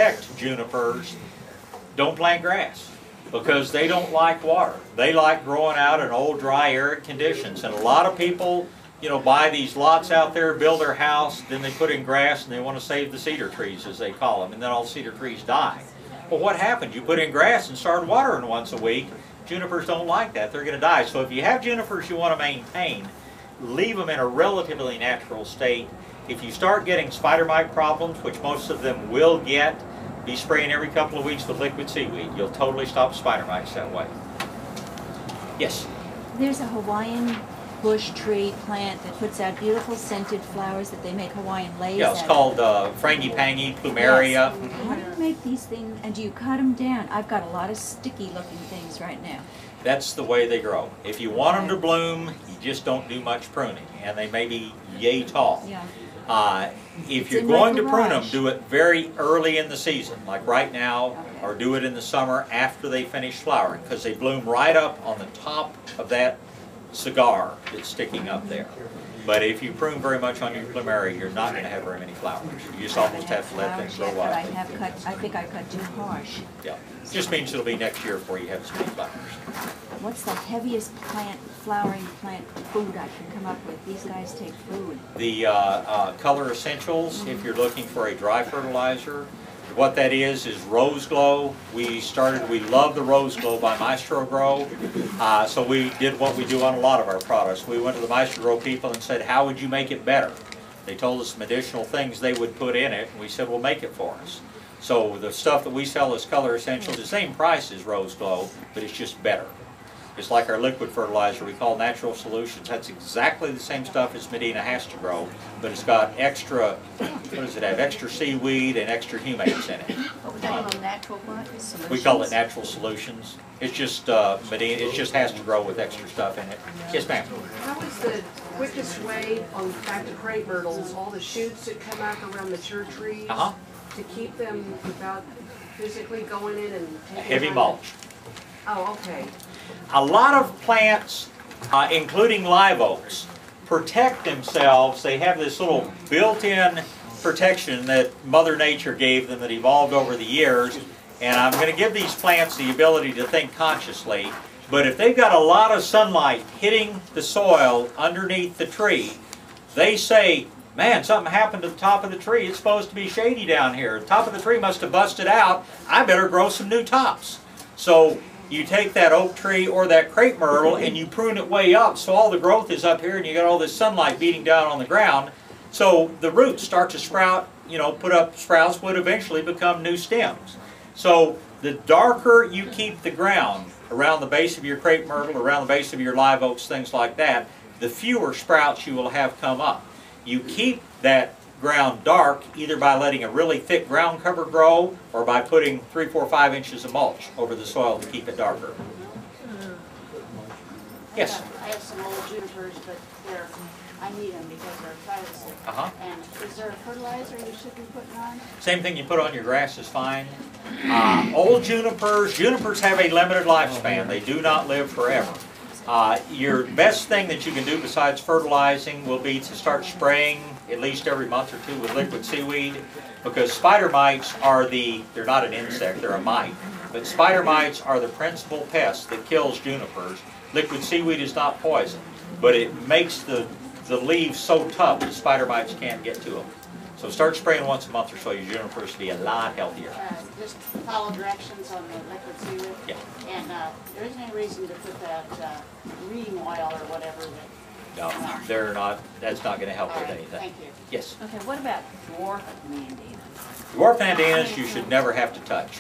protect junipers, don't plant grass, because they don't like water. They like growing out in old, dry, arid conditions. And a lot of people, you know, buy these lots out there, build their house, then they put in grass, and they want to save the cedar trees, as they call them, and then all the cedar trees die. Well, what happened? You put in grass and started watering once a week. Junipers don't like that. They're going to die. So if you have junipers you want to maintain, leave them in a relatively natural state. If you start getting spider mite problems, which most of them will get, be spraying every couple of weeks with liquid seaweed. You'll totally stop spider mites that way. Yes? There's a Hawaiian bush tree plant that puts out beautiful scented flowers that they make Hawaiian lace. Yeah, it's called Frangipangi plumeria. Yes. How do you make these things, and do you cut them down? I've got a lot of sticky looking things right now. That's the way they grow. If you want them to bloom, you just don't do much pruning, and they may be yay tall. Yeah. If you're going to prune them, do it very early in the season, like right now, or do it in the summer after they finish flowering, because they bloom right up on the top of that cigar that's sticking up there. But if you prune very much on your plumeria, you're not going to have very many flowers. You just almost have to let them grow up. I think I cut too harsh. Yeah, just means it'll be next year before you have as many flowers. What's the heaviest flowering plant food I can come up with? These guys take food. The Color Essentials, if you're looking for a dry fertilizer, what that is Rose Glow. We love the Rose Glow by Maestro Grow, so we did what we do on a lot of our products. We went to the Maestro Grow people and said, how would you make it better? They told us some additional things they would put in it, and we said, well, make it for us. So the stuff that we sell as Color Essentials, the same price as Rose Glow, but it's just better. It's like our liquid fertilizer we call Natural Solutions. That's exactly the same stuff as Medina has to grow, but it's got extra, what does it have, extra seaweed and extra humates in it. We call it Natural Solutions. It's just Medina, it just has to grow with extra stuff in it. Yes, ma'am. How is the quickest way on back to crepe myrtles, all the shoots that come out around mature trees, to keep them without physically going in and taking heavy mulch. Oh, okay. A lot of plants, including live oaks, protect themselves. They have this little built-in protection that Mother Nature gave them that evolved over the years. And I'm going to give these plants the ability to think consciously. But if they've got a lot of sunlight hitting the soil underneath the tree, they say, man, something happened to the top of the tree. It's supposed to be shady down here. The top of the tree must have busted out. I better grow some new tops. So you take that oak tree or that crepe myrtle and you prune it way up so all the growth is up here and you got all this sunlight beating down on the ground. So the roots start to sprout, you know, put up sprouts would eventually become new stems. So the darker you keep the ground around the base of your crepe myrtle, around the base of your live oaks, things like that, the fewer sprouts you will have come up. You keep that ground dark either by letting a really thick ground cover grow or by putting 3, 4, 5 inches of mulch over the soil to keep it darker. Yes? I have some old junipers, but I need them because they're privacy. And is there a fertilizer you should be putting on? Same thing you put on your grass is fine. Old junipers have a limited lifespan. They do not live forever. Your best thing that you can do besides fertilizing will be to start spraying at least every month or two with liquid seaweed, because spider mites are they're not an insect, they're a mite, but spider mites are the principal pest that kills junipers. Liquid seaweed is not poison, but it makes the leaves so tough that spider mites can't get to them. So start spraying once a month or so, your junipers will be a lot healthier. Just follow directions on the liquid seaweed. Yeah. And there isn't any reason to put that reading oil or whatever that. No, they're not. That's not going to help with right, anything. Thank you. Yes. Okay, what about dwarf mandina? Dwarf nandinas you should never have to touch.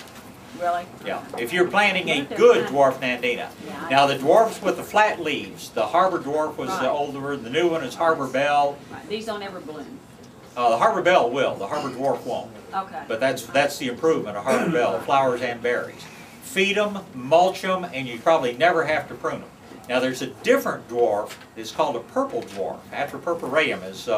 Really? Yeah. If you're planting a good dwarf nandina. Now the dwarfs with the flat leaves, the Harbor dwarf was the older, the new one is Harbor Bell. Right. These don't ever bloom. The Harbor Bell will, the Harbor dwarf won't. Okay. But that's the improvement of Harbor Bell, flowers and berries. Feed them, mulch them, and you probably never have to prune them. Now there's a different dwarf, it's called a purple dwarf. Atripurpureum is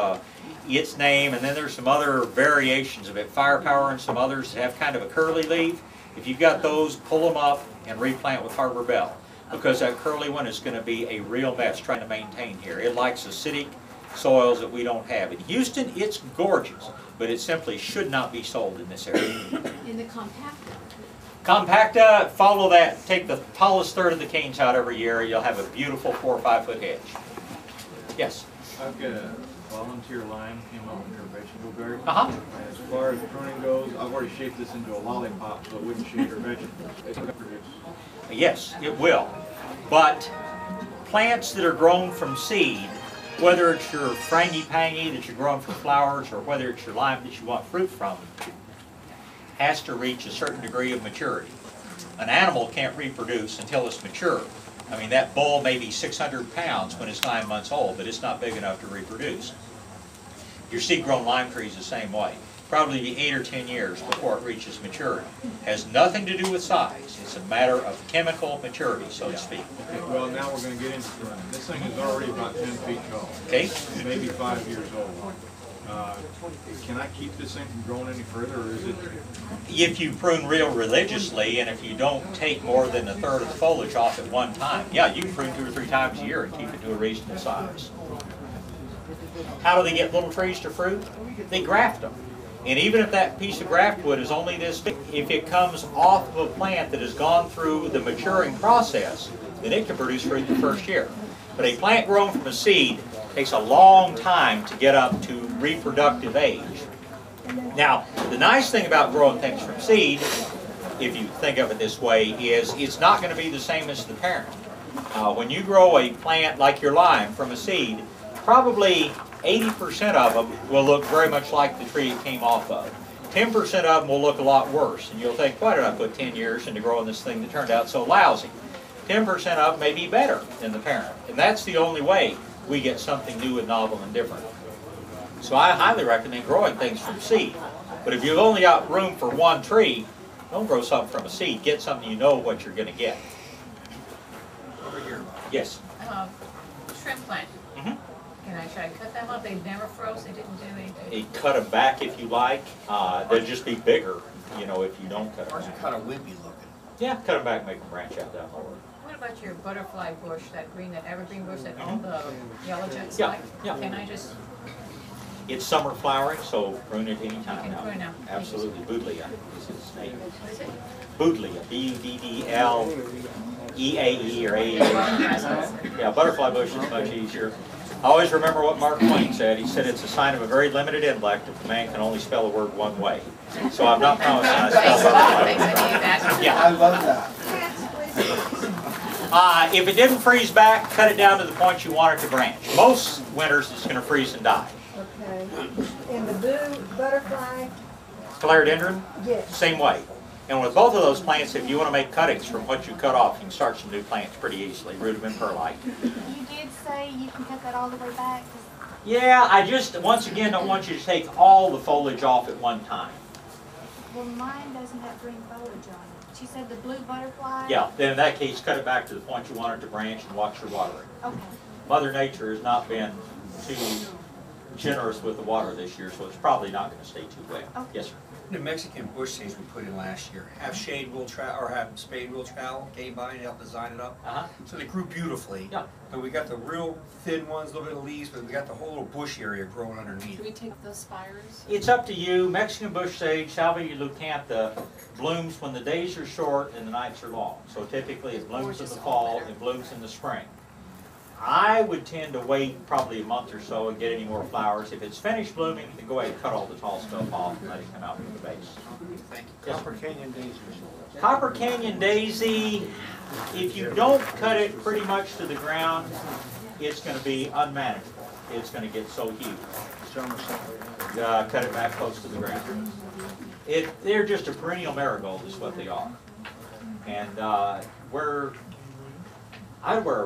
its name, and then there's some other variations of it, Firepower and some others that have kind of a curly leaf. If you've got those, pull them up and replant with Harbor Bell, because that curly one is going to be a real mess trying to maintain here. It likes acidic soils that we don't have. In Houston, it's gorgeous, but it simply should not be sold in this area. In the compactor. Compacta, follow that. Take the tallest third of the canes out every year. You'll have a beautiful 4 or 5 foot hedge. Yes? I've got a volunteer line came up with her vegetable garden. As far as pruning goes, I've already shaped this into a lollipop so it wouldn't shape her vegetables. It's going to produce. Yes, it will. But plants that are grown from seed, whether it's your frangipangi that you're growing for flowers or whether it's your lime that you want fruit from, has to reach a certain degree of maturity. An animal can't reproduce until it's mature. I mean, that bull may be 600 pounds when it's 9 months old, but it's not big enough to reproduce. Your seed-grown lime tree is the same way. Probably be 8 or 10 years before it reaches maturity. Has nothing to do with size. It's a matter of chemical maturity, so to speak. Okay, well, now we're going to get into pruning. This thing is already about 10 feet tall. Okay. Maybe 5 years old. Can I keep this thing from growing any further, or is it? If you prune real religiously, and if you don't take more than a third of the foliage off at one time, yeah, you can prune 2 or 3 times a year and keep it to a reasonable size. How do they get little trees to fruit? They graft them. And even if that piece of graft wood is only this big, if it comes off of a plant that has gone through the maturing process, then it can produce fruit the first year. But a plant grown from a seed takes a long time to get up to reproductive age. Now, the nice thing about growing things from seed, if you think of it this way, is it's not going to be the same as the parent. When you grow a plant like your lime from a seed, probably 80% of them will look very much like the tree it came off of. 10% of them will look a lot worse, and you'll think, why did I put 10 years into growing this thing that turned out so lousy? 10% of them may be better than the parent, and that's the only way we get something new and novel and different. So I highly recommend growing things from seed. But if you've only got room for one tree, don't grow something from a seed. Get something you know what you're going to get. Over here. Yes? Shrimp plant. Should I cut them up? They never froze. They didn't do anything. You cut them back if you like. They'll just be bigger, you know, if you don't cut them Ours are back. kind of wimpy looking. Yeah, cut them back, make them branch out down lower. What about your butterfly bush, that green, that evergreen bush that all the yellow jets Yeah, like? yeah. Can I just? It's summer flowering, so prune it any You time can now. prune now. Absolutely. Budlia is its name. What is it? Budlia. B-U-D-D-L-E-A-E or A-E. Yeah, butterfly bush is much easier. I always remember what Mark Twain said. He said it's a sign of a very limited intellect if a man can only spell a word one way. So I'm not promising I spell butterfly. Thanks, I need that. Yeah. I love that. If it didn't freeze back, cut it down to the point you want it to branch. Most winters it's going to freeze and die. Okay. And the blue butterfly? Phalarodendron, Yes. same way. And with both of those plants, if you want to make cuttings from what you cut off, you can start some new plants pretty easily. Root them in perlite. You did say you can cut that all the way back? Yeah, I just, once again, don't want you to take all the foliage off at one time. Well, mine doesn't have green foliage on it. She said the blue butterfly? Yeah, then in that case, cut it back to the point you want it to branch and watch your watering. Okay. Mother Nature has not been too generous with the water this year, so it's probably not going to stay too wet. Okay. Yes, sir. The Mexican bush seeds we put in last year have shade wheel trowel, or have spade wheel trowel came by and helped design it up. So they grew beautifully. Yeah. But we got the real thin ones, a little bit of leaves, but we got the whole little bush area growing underneath. Do we take those spires? It's up to you. Mexican bush sage, Salvia lucantha, blooms when the days are short and the nights are long. So typically it blooms in the fall and blooms in the spring. I would tend to wait probably a month or so and get any more flowers. If it's finished blooming, then go ahead and cut all the tall stuff off and let it come out from the base. Thank you. Yes, Copper Canyon daisy. Copper Canyon daisy, if you don't cut it pretty much to the ground, it's going to be unmanageable. It's going to get so huge. Cut it back close to the ground. They're just a perennial marigold is what they are. And I'd wear